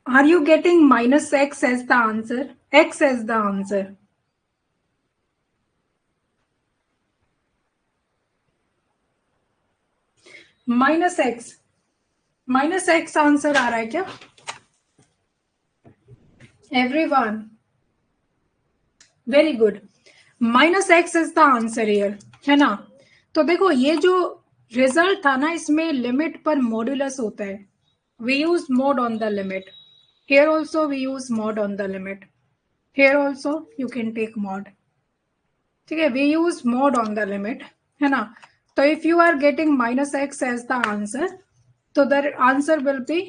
Are you getting minus x as the answer? X as the answer. Minus X answer आ रहा है क्या everyone? Very good, minus X is the answer here, है ना? तो देखो ये जो रिजल्ट था ना, इसमें लिमिट पर मॉड्यूलस होता है. We use mod on the limit. Here also we use mod on the limit. Here also you can take mod. ठीक है, we use mod on the limit, है ना? तो if you are getting minus x as the answer, तो the answer will be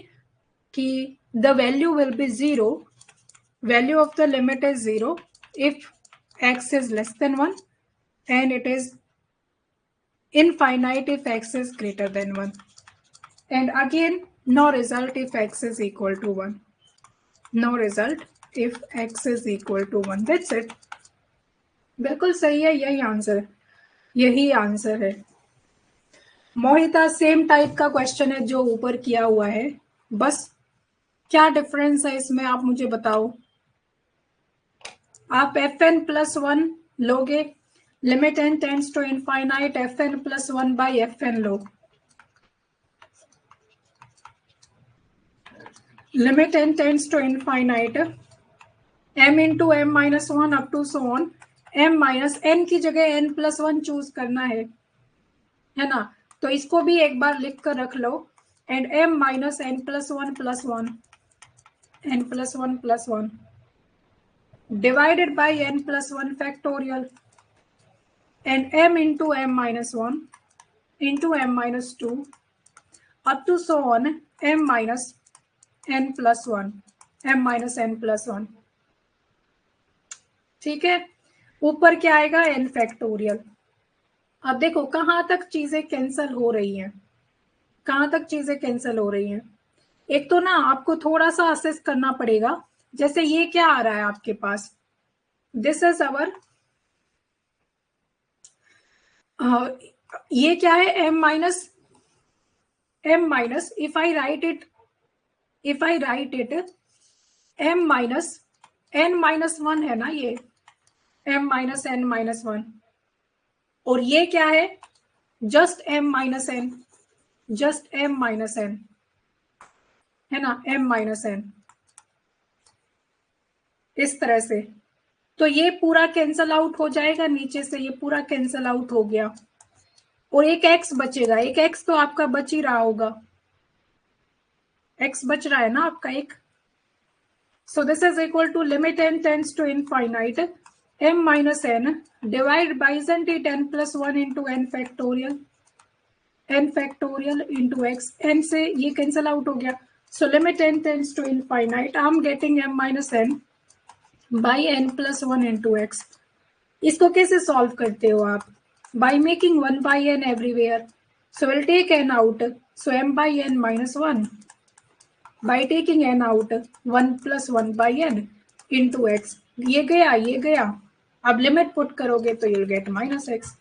कि the value will be 0. Value of the limit is 0 if x is less than 1, and it is infinite if x is greater than 1. And again, no result if x is equal to 1. No result if x is equal to 1. That's it. बिल्कुल सही है, यही answer है. मोहिता, same type का question है जो ऊपर किया हुआ है, बस क्या डिफरेंस है इसमें आप मुझे बताओ. आप fn प्लस 1 लोगे, limit n tends to infinite, fn plus 1 by fn लो. Limit n tends to infinite, m into m minus 1 up to so on, m minus n की जगह n प्लस 1 चूज करना है ना? तो इसको भी एक बार लिख कर रख लो. And m minus n plus 1 plus 1, n plus 1 plus 1 divided by n plus 1 factorial, and m into m minus 1 into m minus 2 up to so on m minus n plus 1, m minus n plus 1. ठीक है, ऊपर क्या आएगा? n factorial. अब देखो कहाँ तक चीजें कैंसल हो रही हैं, एक तो ना आपको थोड़ा सा असेस करना पड़ेगा. जैसे ये क्या आ रहा है आपके पास, दिस इज अवर, ये क्या है? m minus, if I write it m minus n minus 1 है ना, ये m माइनस n माइनस 1, और ये क्या है? जस्ट m माइनस n, है ना, m माइनस n, इस तरह से. तो ये पूरा कैंसल आउट हो जाएगा नीचे से, ये पूरा कैंसल आउट हो गया, और एक x बचेगा. एक x तो आपका बच ही रहा होगा, x बच रहा है ना आपका एक. So this is equal to limit n tends to infinite, m minus n divide by, isn't it, n plus 1 into n factorial into x. n से ये cancel out हो गया. So limit n tends to infinite, I'm getting m minus n by n plus 1 into x. इसको कैसे solve करते हो आप? By making 1 by n everywhere. So we'll take n out. So m by n minus 1. By taking n out, 1 plus 1 by n into x. ये गया. अब limit put करोगे तो you'll get minus x.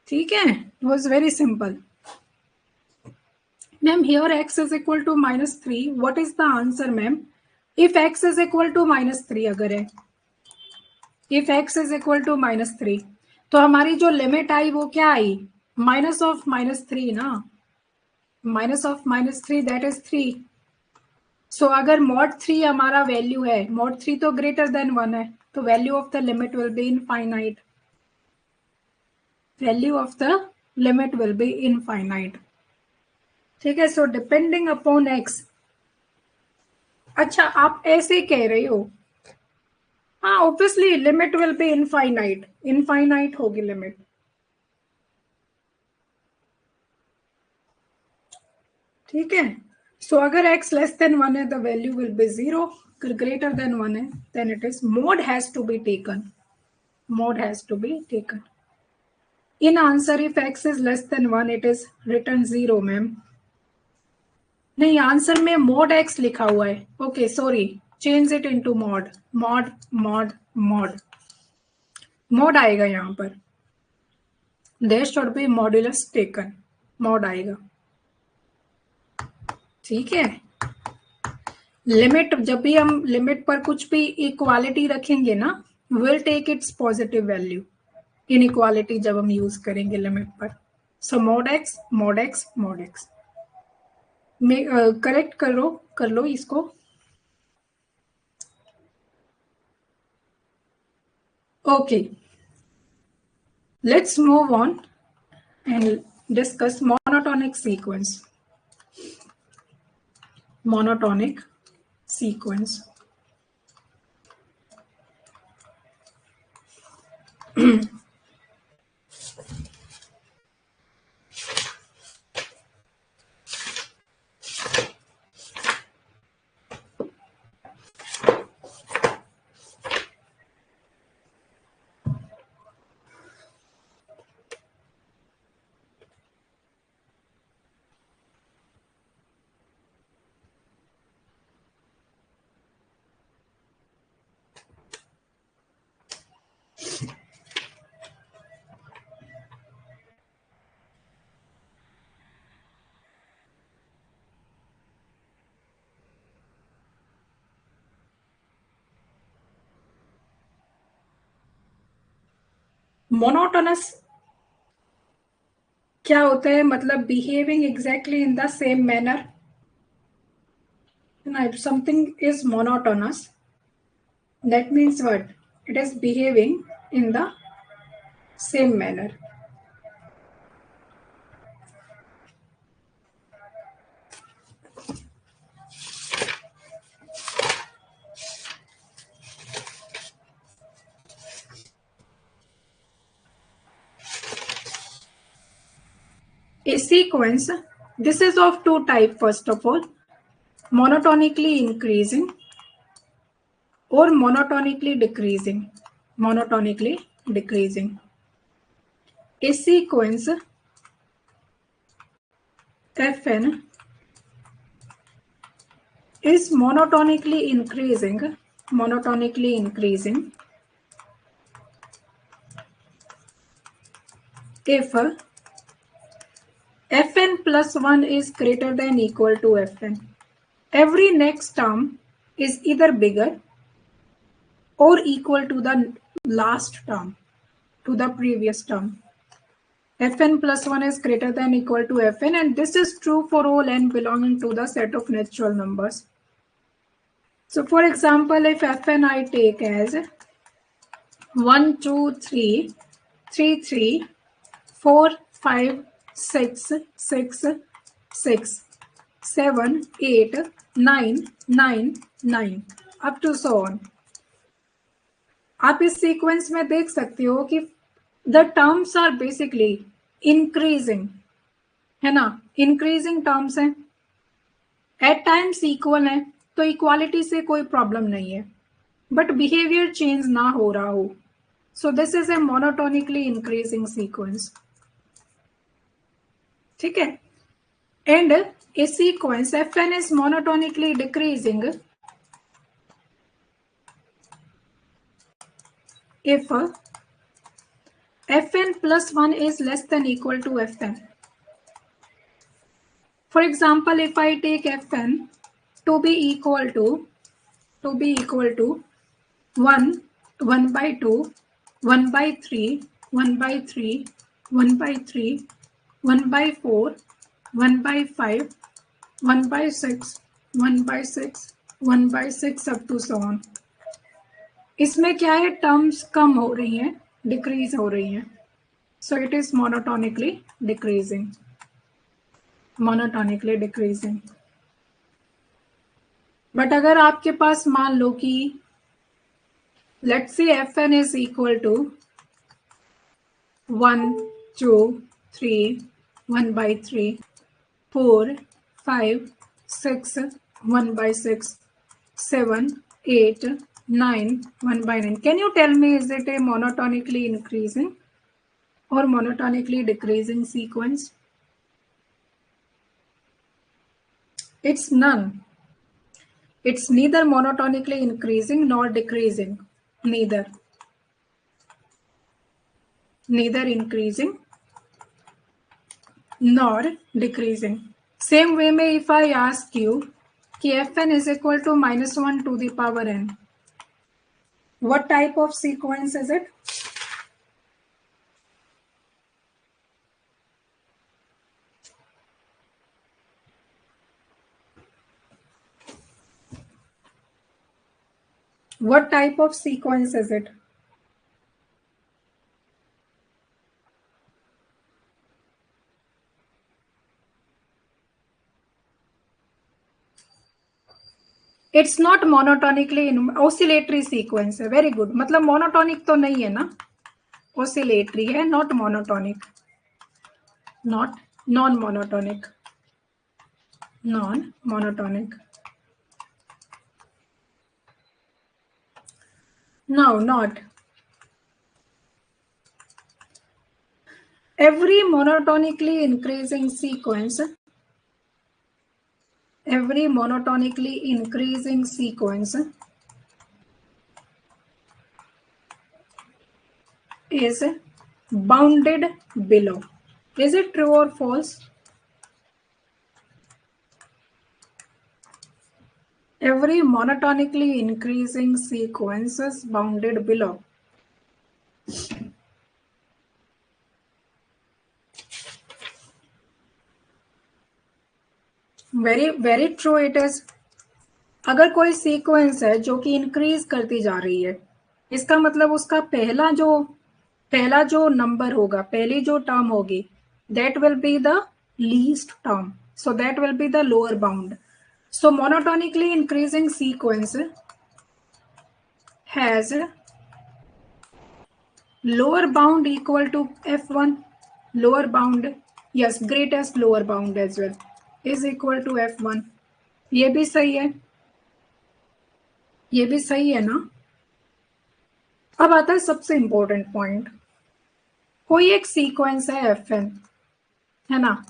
ठीक है, it was very simple. Ma'am, here x is equal to minus 3. What is the answer, ma'am? If x is equal to minus 3 अगर है, if x is equal to minus 3, तो हमारी जो limit आई वो क्या आई? Minus of minus 3 ना, minus of minus 3 that is 3. सो अगर mod 3 हमारा वैल्यू है, mod 3 तो ग्रेटर देन 1 है, तो value of the limit will be infinite. Value of the limit will be infinite. ठीक है, सो डिपेंडिंग अपॉन x. अच्छा, आप ऐसे कह रहे हो? हाँ, obviously limit will be infinite होगी लिमिट. ठीक है, सो अगर x लेस देन 1 है, द वैल्यू विल बी 0. अगर ग्रेटर देन 1 है, then it is mod has to be taken. In answer, if x is less than 1, it is written 0, ma'am. नहीं, answer में mod x लिखा हुआ है. Okay, sorry, change it into mod आएगा यहाँ पर. There should be modulus taken, mod आएगा. ठीक है, लिमिट, जब भी हम लिमिट पर कुछ भी इक्वालिटी रखेंगे ना, will take its positive value. Inequality जब हम यूज करेंगे लिमिट पर, so mod x mod x mod x में करेक्ट कर लो इसको। Okay, let's move on and discuss monotonic sequence. Monotonic sequence. Monotonous क्या होता है? मतलब behaving exactly in the same manner. If something is monotonous, that means what? It is behaving in the same manner. A sequence, this is of two types. First of all, monotonically increasing or monotonically decreasing. Monotonically decreasing. A sequence Fn is monotonically increasing if Fn plus 1 is greater than equal to Fn. Every next term is either bigger or equal to the last term, to the previous term. Fn plus 1 is greater than equal to Fn, and this is true for all n belonging to the set of natural numbers. So for example, if Fn I take as 1, 2, 3, 3, 3, 4, 5, 6, 6, 6, 7, 8, 9, 9, 9, up to so on. आप इस sequence में देख सकते हो कि the terms are basically increasing, है ना, increasing terms हैं, एट टाइम्स इक्वल है, तो इक्वालिटी से कोई प्रॉब्लम नहीं है, बट बिहेवियर चेंज ना हो रहा हो, so this is a monotonically increasing sequence. ठीक है, and A sequence Fn is monotonically decreasing if Fn plus 1 is less than equal to Fn. For example, if I take Fn to be equal to 1, 1 by 2, 1 by 3, 1 by 3, 1 by 3, 1 by 4, 1 by 5, 1 by 6, 1 by 6, 1 by 6 up to so on. इसमें क्या है, terms कम हो रही हैं, decrease हो रही हैं, so it is monotonically decreasing, monotonically decreasing. But अगर आपके पास मान लो कि let's say Fn is equal to 1, 2, 3, 1 by 3, 4, 5, 6, 1 by 6, 7, 8, 9, 1 by 9. Can you tell me, is it a monotonically increasing or monotonically decreasing sequence? It's none. It's neither monotonically increasing nor decreasing. Neither increasing nor decreasing. Same way में if I ask you कि fn is equal to -1 to the power n. What type of sequence is it? What type of sequence is it? It's not monotonically oscillatory sequence है. Very good. मतलब monotonic तो नहीं है ना, oscillatory है, not monotonic, not non monotonic, non monotonic. No, not. Every monotonically increasing sequence is bounded below. Is it true or false? Every monotonically increasing sequence is bounded below. Very, very true it is. अगर कोई sequence है जो कि increase करती जा रही है, इसका मतलब उसका पहला जो नंबर होगा, पहली जो टर्म होगी, that will be the least term. So that will be the lower bound. So monotonically increasing sequence has lower bound equal to f1. Lower bound, yes, greatest lower bound as well is equal to f1. ये भी सही है, ये भी सही है ना. अब आता है सबसे इंपॉर्टेंट पॉइंट. कोई एक सीक्वेंस है fn, है ना.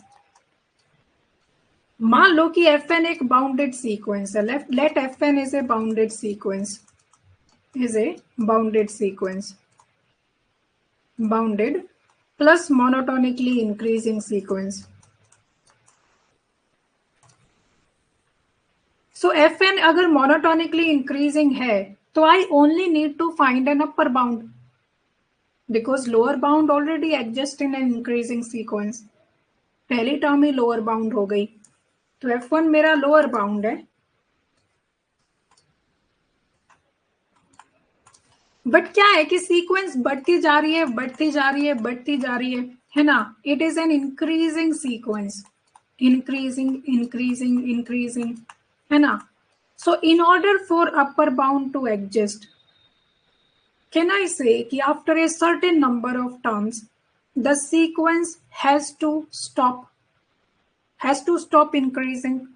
मान लो कि fn एक बाउंडेड सीक्वेंस है. Let fn is a bounded sequence, is a bounded sequence, bounded plus monotonically increasing sequence. So fn अगर monotonically increasing है तो I only need to find an upper bound because lower bound already exists in an increasing sequence. पहली term ही lower bound हो गई, तो f1 मेरा lower bound है. But क्या है कि सीक्वेंस बढ़ती जा रही है, बढ़ती जा रही है, बढ़ती जा रही है ना. It is an increasing sequence, increasing, है ना. So in order for upper bound to exist, can I say कि after a certain number of terms the sequence has to stop increasing,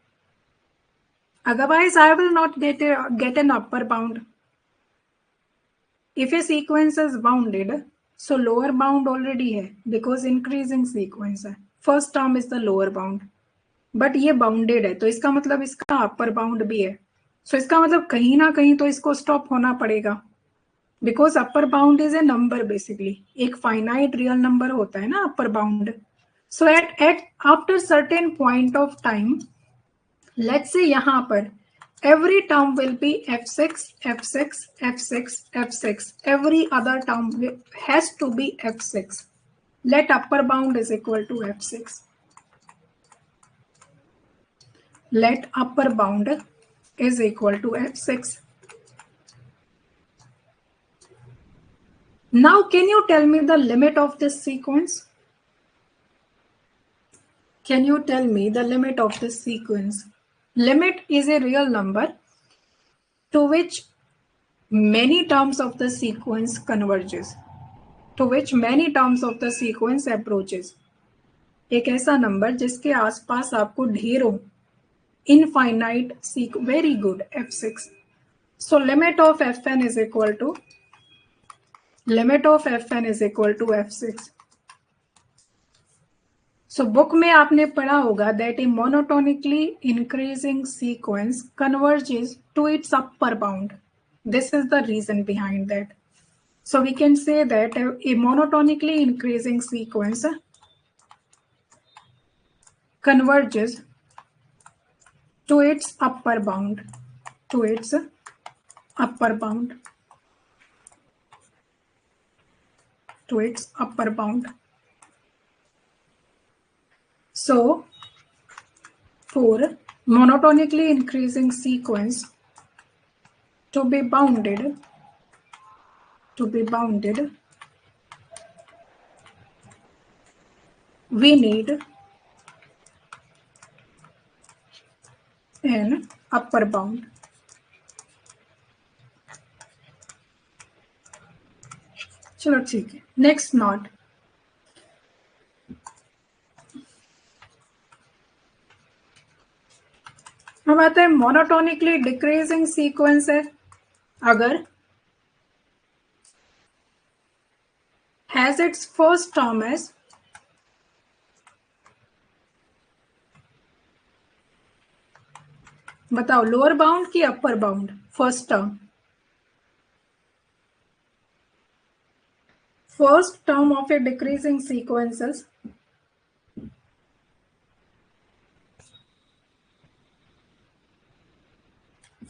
otherwise I will not get an upper bound. If a sequence is bounded, so lower bound already है because increasing sequence है. First term is the lower bound, but ये bounded है तो इसका मतलब इसका upper bound भी है. So इसका मतलब कहीं ना कहीं तो इसको stop होना पड़ेगा because upper bound is a number basically. एक finite real number होता है ना upper bound. So at after certain point of time, let's say यहाँ पर every term will be f6, f6, f6, f6. Every other term has to be f6. Let upper bound is equal to f6. Let upper bound is equal to f6. Now can you tell me the limit of this sequence? Can you tell me the limit of this sequence? Limit is a real number to which many terms of the sequence converges, to which many terms of the sequence approaches. एक ऐसा number जिसके आसपास आपको ढेरों infinite very good f6. So limit of fn is equal to f6. So book में आपने पढ़ा होगा that a monotonically increasing sequence converges to its upper bound. This is the reason behind that. So we can say that a monotonically increasing sequence converges to its upper bound, to its upper bound, to its upper bound. So for monotonically increasing sequence to be bounded, we need an upper bound. चलो ठीक है, next not. अब आता है monotonically decreasing sequence है अगर has its first term as बताओ lower bound की upper bound. First term of a decreasing sequences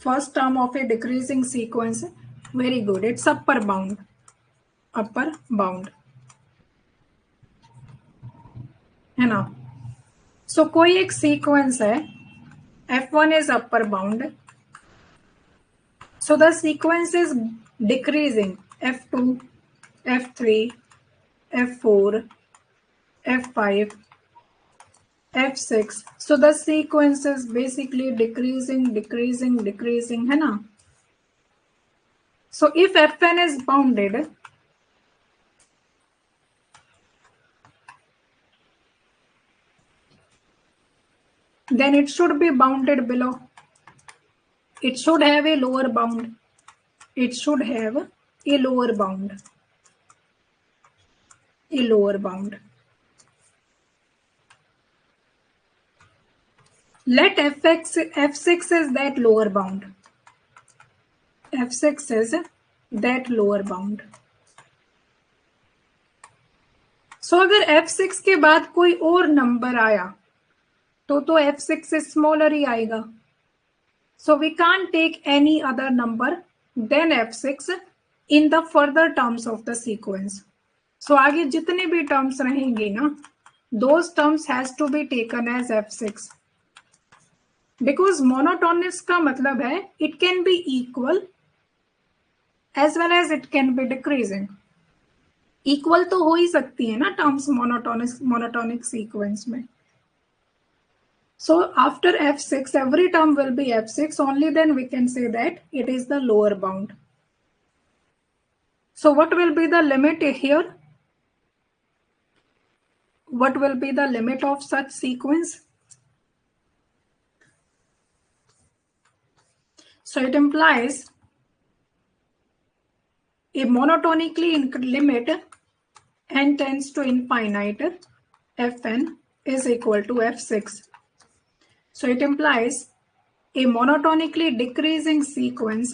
first term of a decreasing sequence. Very good, it's upper bound. है ना. सो कोई एक सीक्वेंस है, f1 is upper bound, so the sequence is decreasing, f2, f3, f4, f5, f6. so the sequence is basically decreasing है ना. so if fn is bounded, then it should be bounded below. It should have a lower bound. It should have a lower bound. A lower bound. Let f6 is that lower bound. f6 is that lower bound. So अगर f6 के बाद कोई और number आया तो f6 से smaller ही आएगा. So we can't take any other number than f6 in the further terms of the sequence. So आगे जितने भी terms रहेंगे ना, those terms has to be taken as f6. Because monotonous का मतलब है it can be equal as well as it can be decreasing. Equal तो हो ही सकती है ना terms monotonic sequence में. So after f6 every term will be f6, only then we can say that it is the lower bound. So what will be the limit here? What will be the limit of such sequence? So it implies a monotonically limit n tends to infinite, fn is equal to f6. So it implies a monotonically decreasing sequence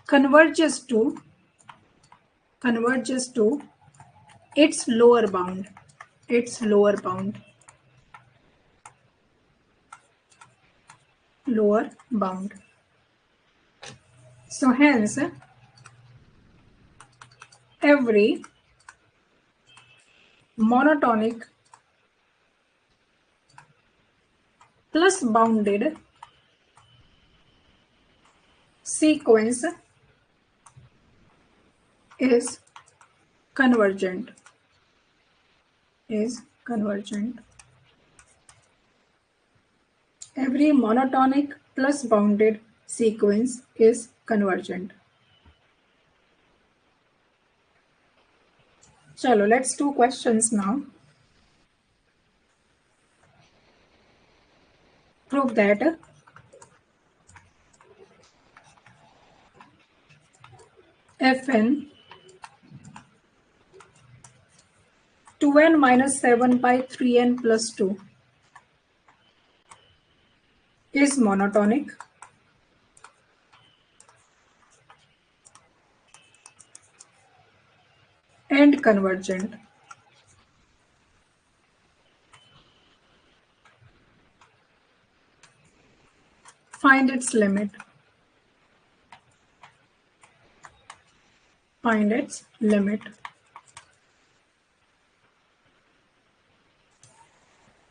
converges to its lower bound. Lower bound. So hence every monotonic plus bounded sequence is convergent. Every monotonic plus bounded sequence is convergent. Chalo, let's do questions now. Prove that fn 2n minus 7 by 3n plus 2 is monotonic and convergent. find its limit. Find its limit.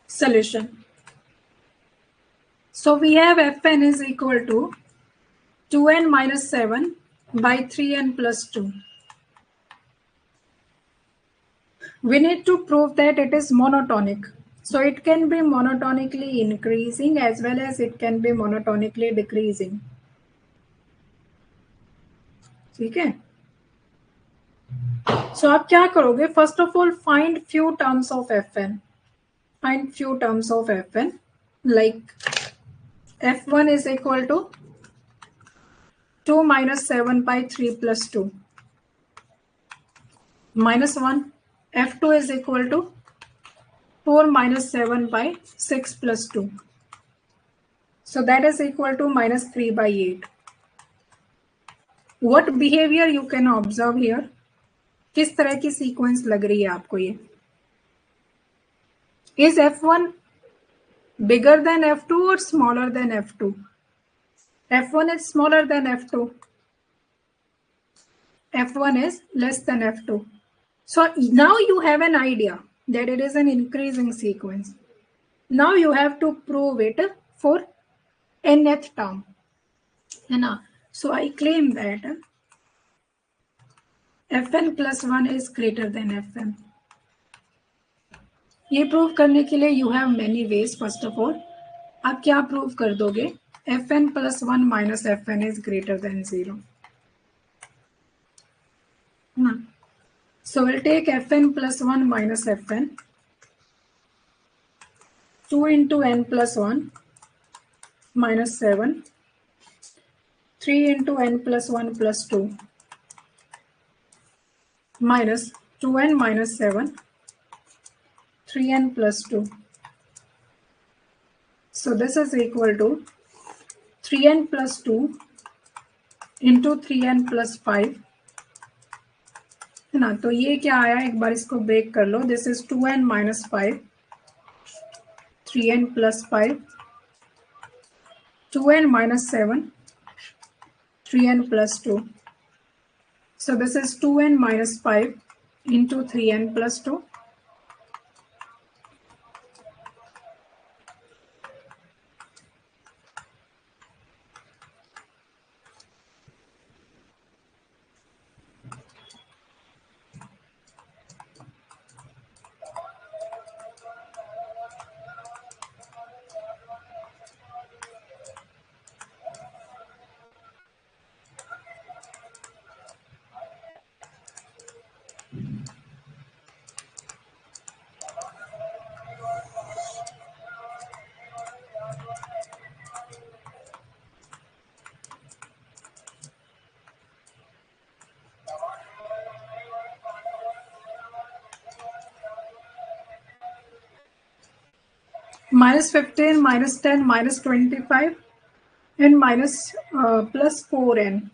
Solution. So we have fn is equal to 2n minus 7 by 3n plus 2. We need to prove that it is monotonic. So it can be monotonically increasing as well as it can be monotonically decreasing. ठीक है? So आप क्या करोगे? First of all, find few terms of fn. Find few terms of fn. Like f1 is equal to 2 minus 7 by 3 plus 2. Minus 1. f2 is equal to 4 minus 7 by 6 plus 2. So that is equal to minus 3 by 8. What behavior you can observe here? किस तरह की sequence लग रही है आपको ये? Is f1 bigger than f2 or smaller than f2? f1 is smaller than f2. f1 is less than f2. So now you have an idea that it is an increasing sequence. Now you have to prove it for nth term. है ना? So I claim that fn plus 1 is greater than fm. ये prove करने के लिए you have many ways. First of all आप क्या prove कर दोगे? fn plus 1 minus fn is greater than 0. ना? So we'll take fn plus 1 minus fn. 2 into n plus 1 minus 7. 3 into n plus 1 plus 2 minus 2n minus 7. 3n plus 2. So this is equal to 3n plus 2 into 3n plus 5. है ना? तो ये क्या आया? एक बार इसको break कर लो. This is 2n minus 5. 3n plus 5. 2n minus 7. 3n plus 2. So this is 2n minus 5 into 3n plus 2. Minus 15, minus 10, minus 25, and minus plus 4n.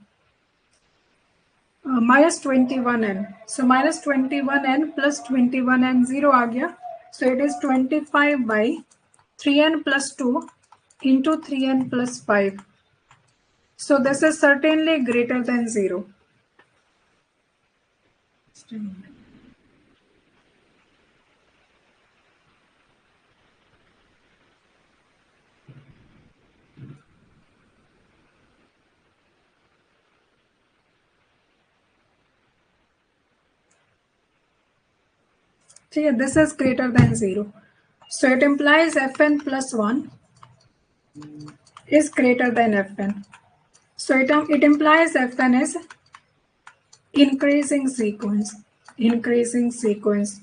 Minus 21n. So minus 21n plus 21n 0 आ गया. So it is 25 by 3n plus 2 into 3n plus 5. So this is certainly greater than 0. So this is greater than 0. So it implies fn plus 1 is greater than fn. So it implies fn is increasing sequence. Increasing sequence.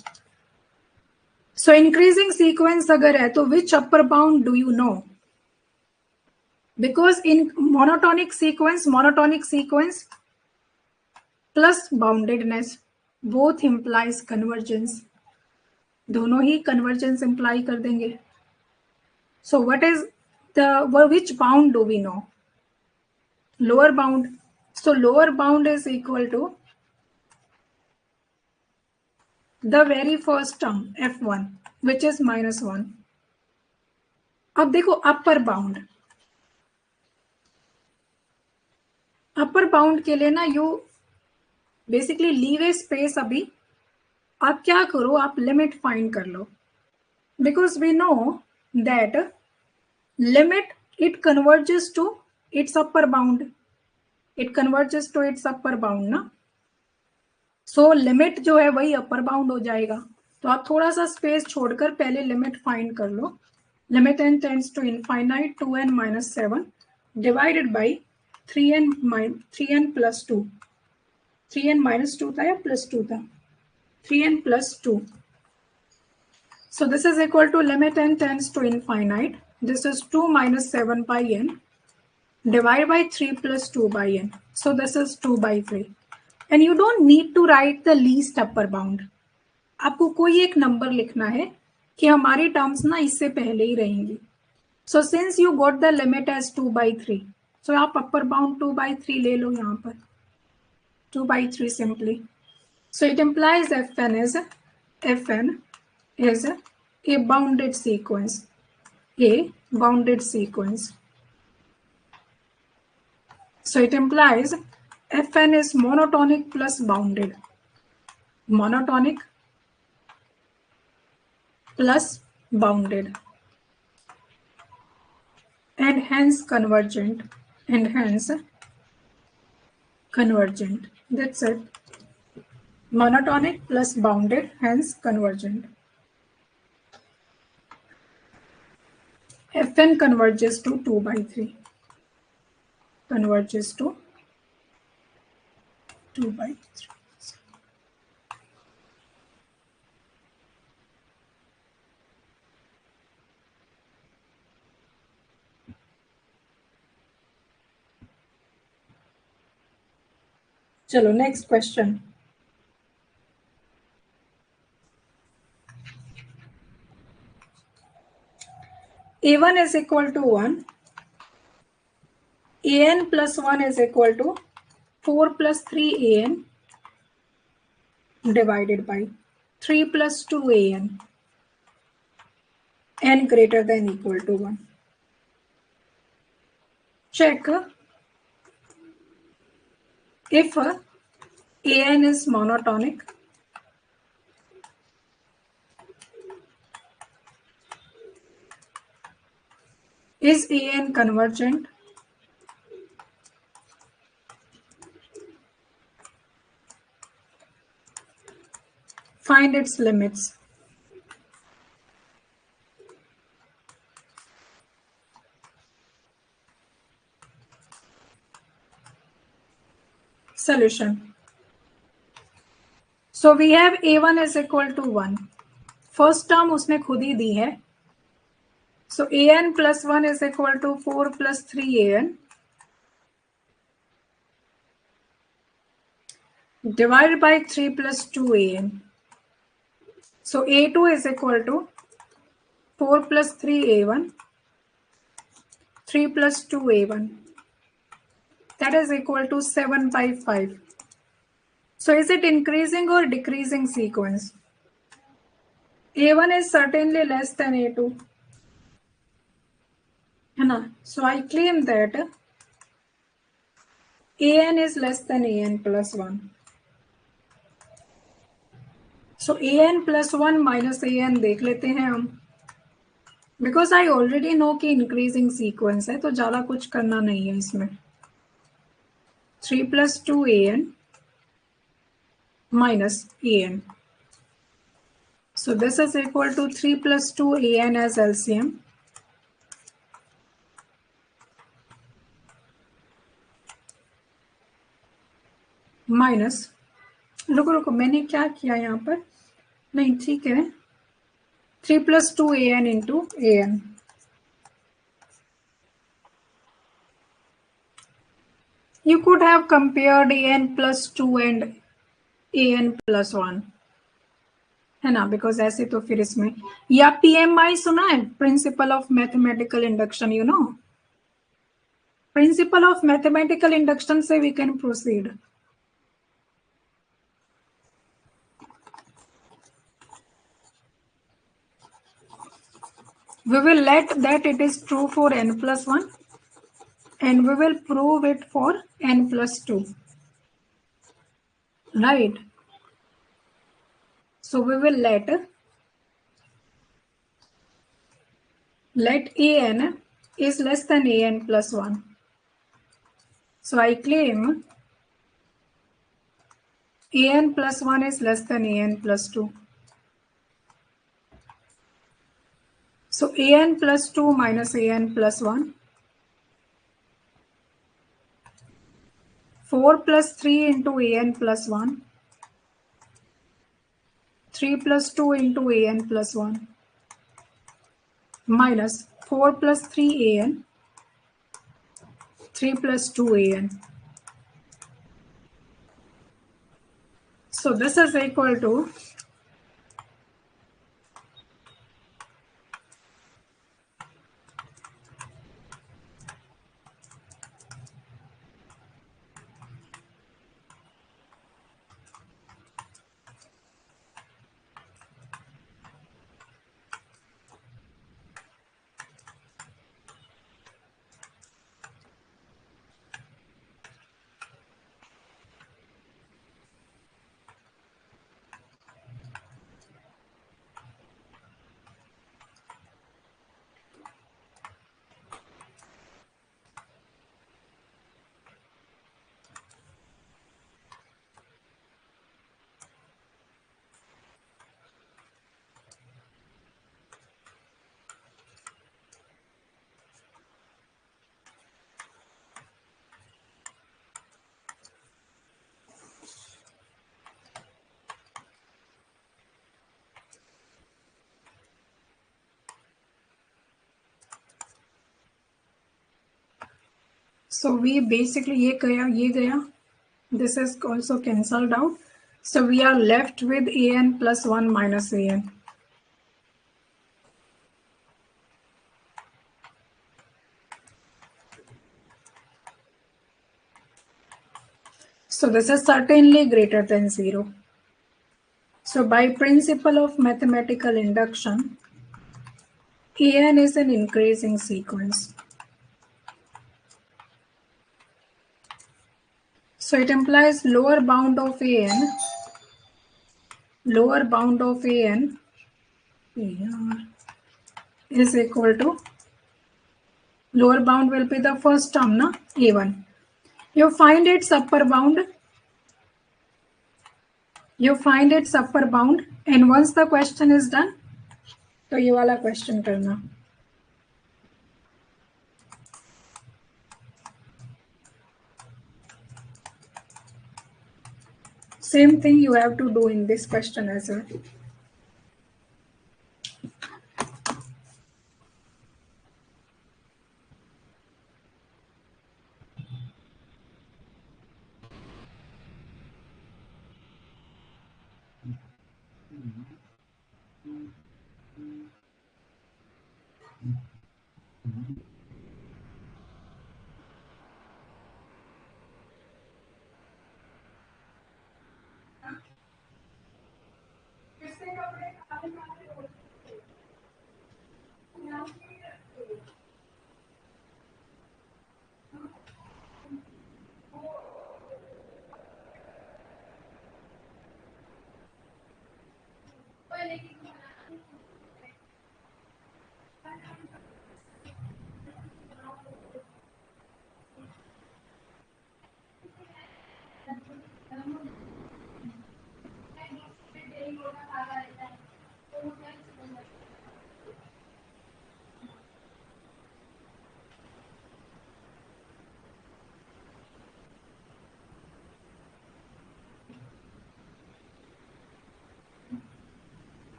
So increasing sequence अगर है तो which upper bound do you know? Because in monotonic sequence plus boundedness both implies convergence. दोनों ही convergence imply कर देंगे. So what is which bound do we know? Lower bound. So lower bound is equal to the very first term f1 which is minus 1. अब देखो upper bound. Upper bound के लिए ना you basically leave a space. अभी आप क्या करो, आप लिमिट फाइंड कर लो, because we know that limit it converges to its upper bound. It converges to its upper bound ना. सो लिमिट जो है वही अपर बाउंड हो जाएगा. तो आप थोड़ा सा स्पेस छोड़कर पहले लिमिट फाइंड कर लो. Limit n tends to infinite 2n minus 7 divided by 3n plus 2. 3n minus 2 था या plus 2 था? 3n plus 2. So this is equal to limit n tends to infinite. This is 2 minus 7 by n divided by 3 plus 2 by n. So this is 2 by 3. And you don't need to write the least upper bound. आपको कोई एक number लिखना है कि हमारी terms ना इससे पहले ही रहेंगी. So since you got the limit as 2 by 3, so आप upper bound 2 by 3 ले लो यहाँ पर. 2 by 3 simply. So it implies Fn is a bounded sequence. A bounded sequence. So it implies Fn is monotonic plus bounded. Monotonic plus bounded. And hence convergent. And hence convergent. That's it. Monotonic plus bounded, hence convergent. Fn converges to 2 by 3. Converges to 2 by 3. Chalo, next question. A1 is equal to 1. An plus 1 is equal to 4 plus 3 an divided by 3 plus 2 an. N greater than equal to 1. Check if an is monotonic. Is an convergent? Find its limits. Solution. So we have a1 is equal to 1. First term उसने खुद ही दी है. So an plus 1 is equal to 4 plus 3 an divided by 3 plus 2 an. So a2 is equal to 4 plus 3 a1, 3 plus 2 a1. That is equal to 7 by 5. So is it increasing or decreasing sequence? a1 is certainly less than a2. So I claim that an is less than an plus 1. So an plus 1 minus an देख लेते हैं हम. Because I already know कि increasing sequence है तो ज़्यादा कुछ करना नहीं है इसमें. 3 plus 2 an minus an. So this is equal to 3 plus 2 an as LCM. Minus, रुको मैंने क्या किया यहाँ पर? नहीं ठीक है. 3 plus 2 an into an. You could have compared an plus 2 and an plus 1. है ना, बिकॉज ऐसे तो फिर इसमें या PMI सुना है, principle of mathematical induction. You know principle of mathematical induction से we can proceed. We will let that it is true for n plus 1 and we will prove it for n plus 2, right? So we will let an is less than an plus 1. So I claim an plus 1 is less than an plus 2. So an plus 2 minus an plus 1. 4 plus 3 into an plus 1. 3 plus 2 into an plus 1. Minus 4 plus 3 an. 3 plus 2 an. So this is equal to so we basically ye gaya. This is also cancelled out. So we are left with an plus 1 minus an. So this is certainly greater than 0. So by principle of mathematical induction, an is an increasing sequence. So it implies lower bound of an is equal to, lower bound will be the first term, na, a1. You find its upper bound. And once the question is done, तो ये वाला question करना. Same thing you have to do in this question as well.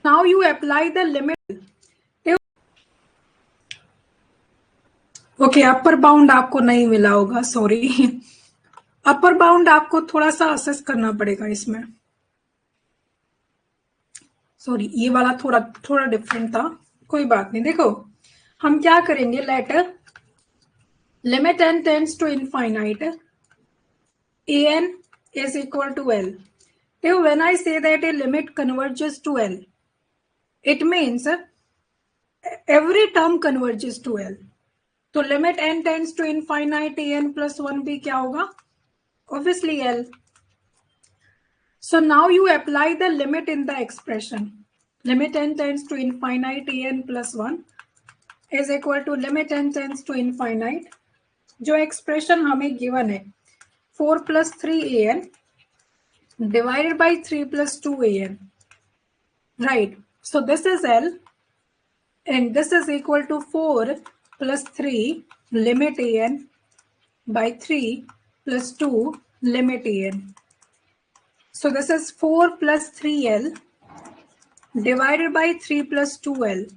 Now you apply the limit. Okay, upper bound आपको नहीं मिला होगा, sorry. Upper bound आपको थोड़ा सा असेस करना पड़ेगा इसमें। सॉरी, ये वाला थोड़ा थोड़ा डिफरेंट था, कोई बात नहीं। देखो हम क्या करेंगे, let limit n tends to infinite an is equal to L. Now when I say that a limit converges to L, it means every term converges to L. तो limit n tends to infinite an plus 1 भी क्या होगा, obviously L. So now you apply the limit in the expression. Limit n tends to infinite an plus 1 is equal to limit n tends to infinite. जो expression हमें given है 4 plus 3an divided by 3 plus 2an. Right. So this is L and this is equal to 4 plus 3 limit an by 3 plus 2 limit an. So this is 4 plus 3L divided by 3 plus 2L.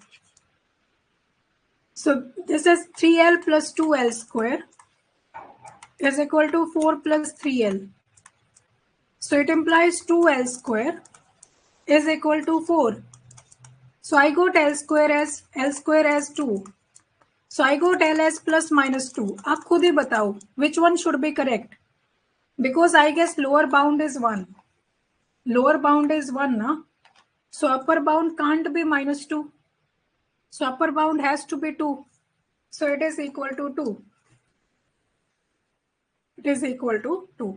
So this is 3L plus 2L square is equal to 4 plus 3L. So it implies 2L square is equal to 4. So I got L square as 2. So I got L as plus minus 2. आप खुद ही बताओ which one should be correct? Because I guess lower bound is 1. Lower bound is 1, na? So upper bound can't be minus 2. So upper bound has to be 2. So it is equal to 2. It is equal to 2.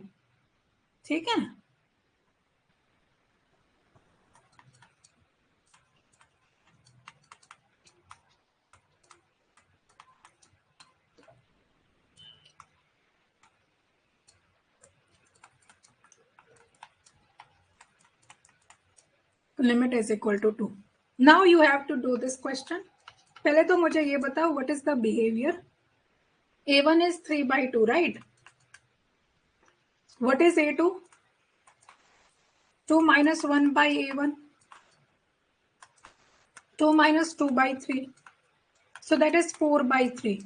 ठीक है? Limit is equal to 2. Now you have to do this question. पहले तो मुझे ये बताओ what is the behavior? A1 is 3 by 2, right? What is A2? 2 minus 1 by A1. 2 minus 2 by 3. So that is 4 by 3.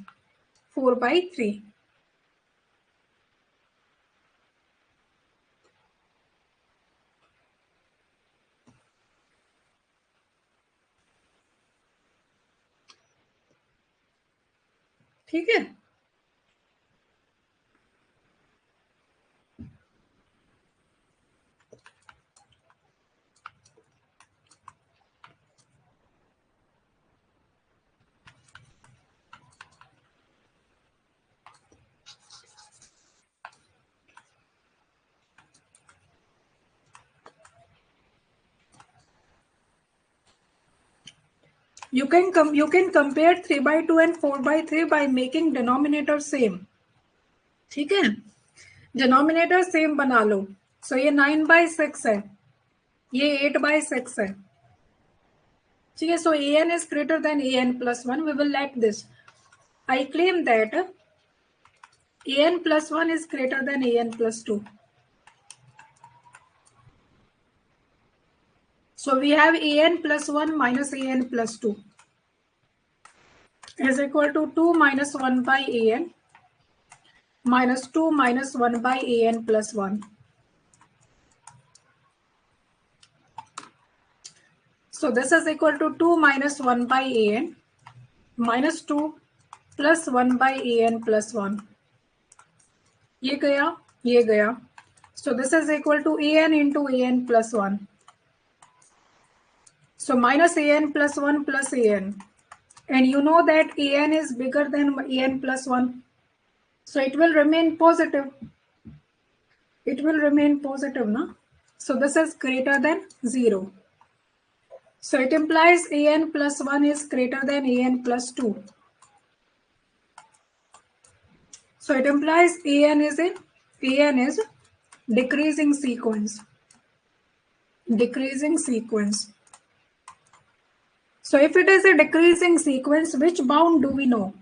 4 by 3. ठीक है? You can compare 3 by 2 and 4 by 3 by making denominator same. ठीक है? Denominator same बना लो. So ये 9 by 6 है. ये 8 by 6 है. ठीक है? So an is greater than an plus 1. We will let this. I claim that an plus 1 is greater than an plus 2. So we have an plus 1 minus an plus 2 is equal to 2 minus 1 by an minus 2 minus 1 by an plus 1. So this is equal to 2 minus 1 by an minus 2 plus 1 by an plus 1. ये गया. So this is equal to an into an plus 1. So minus an plus 1 plus an. And you know that an is bigger than an plus 1. So it will remain positive. It will remain positive, no? So this is greater than 0. So it implies an plus 1 is greater than an plus 2. So it implies an is decreasing sequence. Decreasing sequence. So if it is a decreasing sequence, which bound do we know?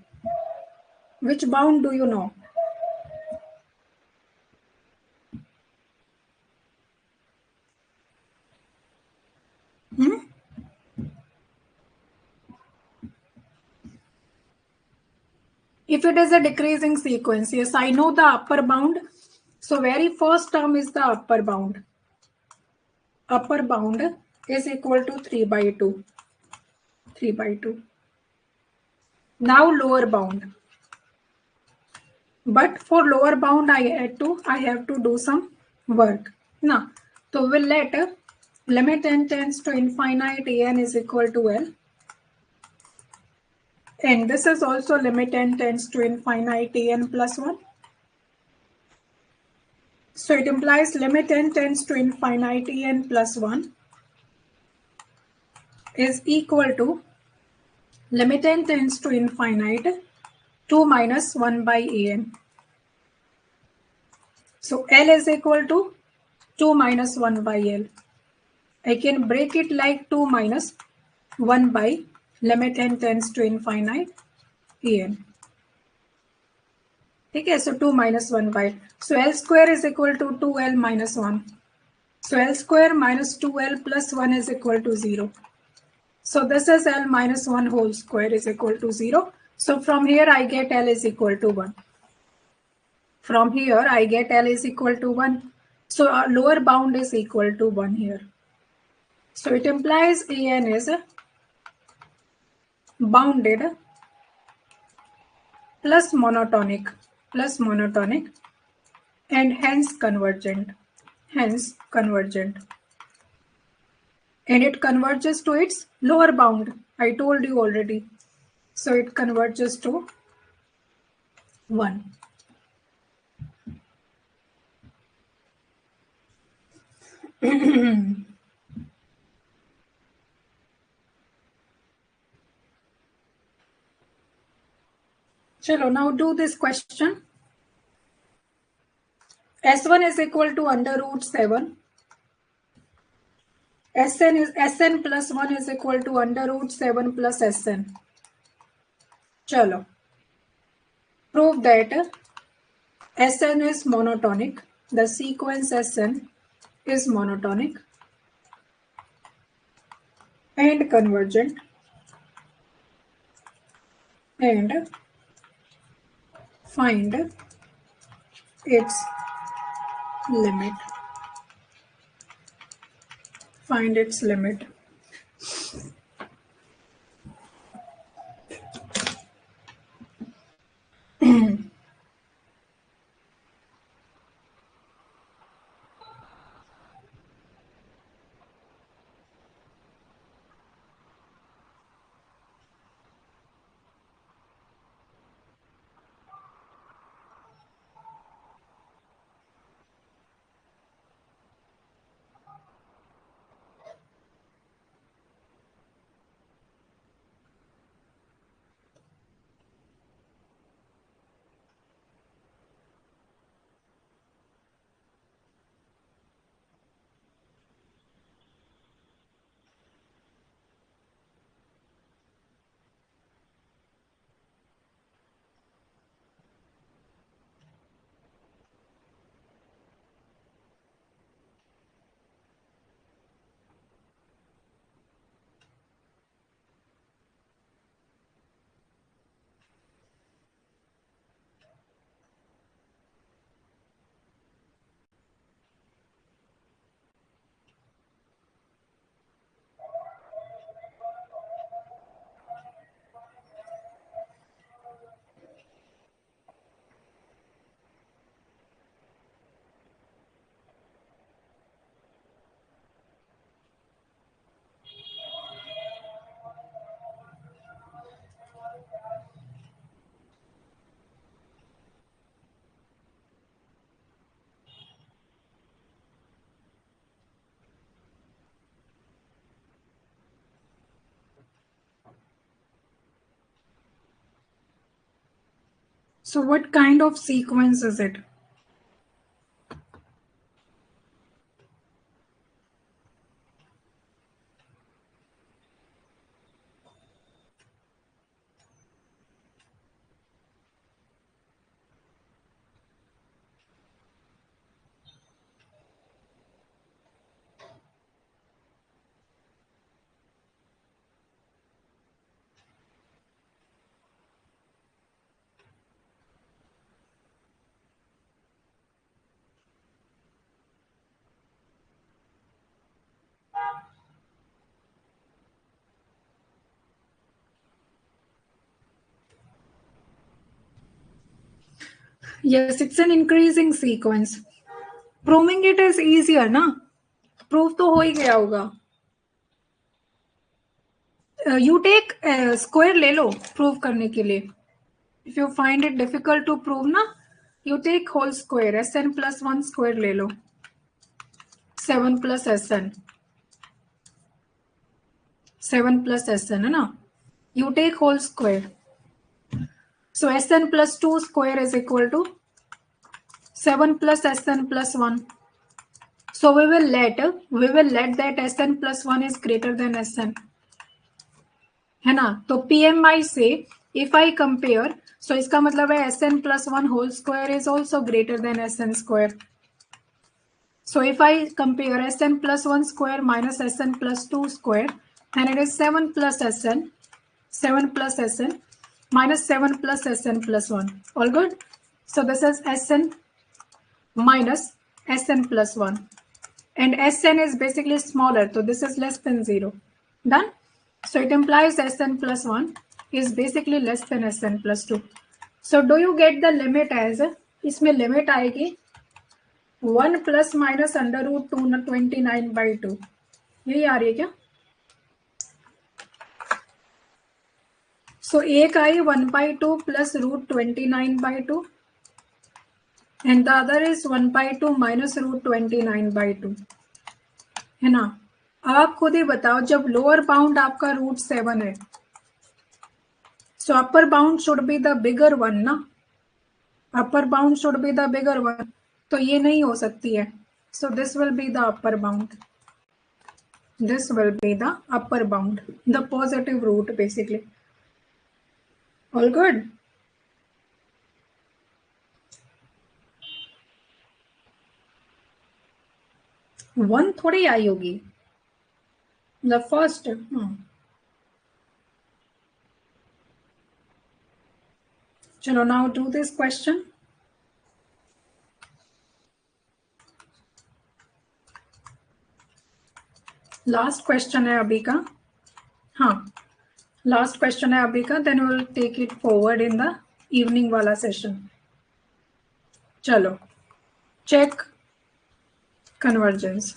Which bound do you know? if it is a decreasing sequence, yes, I know the upper bound. So very first term is the upper bound. Upper bound is equal to 3 by 2. 3 by 2. Now lower bound. But for lower bound, I have to do some work. Now, so we'll let limit n tends to infinite an is equal to L. And this is also limit n tends to infinite an plus 1. So it implies limit n tends to infinite an plus 1 is equal to limit n tends to infinite 2 minus 1 by an. So L is equal to 2 minus 1 by L. I can break it like 2 minus 1 by limit n tends to infinite an. Okay, so 2 minus 1 by. So L square is equal to 2L minus 1. So L square minus 2L plus 1 is equal to 0. So this is L minus 1 whole square is equal to 0. So from here I get L is equal to 1. From here I get L is equal to 1. So our lower bound is equal to 1 here. So it implies An is bounded plus monotonic and hence convergent. And it converges to its lower bound. I told you already. So it converges to 1. Chalo, now do this question. S1 is equal to under root 7. Sn plus 1 is equal to under root 7 plus Sn. Chalo. Prove that Sn is monotonic. The sequence Sn is monotonic and convergent and find its limit. Find its limit. So what kind of sequence is it? Yes, it's an increasing sequence. Proving it is easier ना, proof तो हो ही गया होगा. You take square ले लो prove करने के लिए. If you find it difficult to prove ना, you take whole square. Sn plus 1 square ले लो. 7 plus Sn. 7 plus Sn है ना. You take whole square. So Sn plus 2 square is equal to 7 plus Sn plus 1. So we will let that Sn plus 1 is greater than Sn. है ना. तो PMI से if I compare, so इसका मतलब है Sn plus 1 whole square is also greater than Sn square. So if I compare Sn plus 1 square minus Sn plus 2 square, then it is 7 plus Sn minus 7 plus Sn plus 1. All good? So this is Sn minus Sn plus 1. And Sn is basically smaller, so this is less than 0. Done? So it implies Sn plus 1 is basically less than Sn plus 2. So do you get the limit as, इसमें limit आएगी 1 plus minus under root 229/2. यही आ रही है क्या? So एक आई 1/2 plus root 29/2 and the other is 1/2 minus root 29/2. है ना. अब आप खुद ही बताओ, जब लोअर बाउंड आपका √7 है, so upper bound should be the bigger one ना. Upper bound should be the bigger one. तो ये नहीं हो सकती है. So this will be the upper bound. This will be the upper bound, the positive root basically. All good? One थोड़ी आई होगी. The first. चलो now do this question. Last question है अभी का. हाँ, last question है अभी का. Then we'll take it forward in the evening वाला session. चलो, check convergence.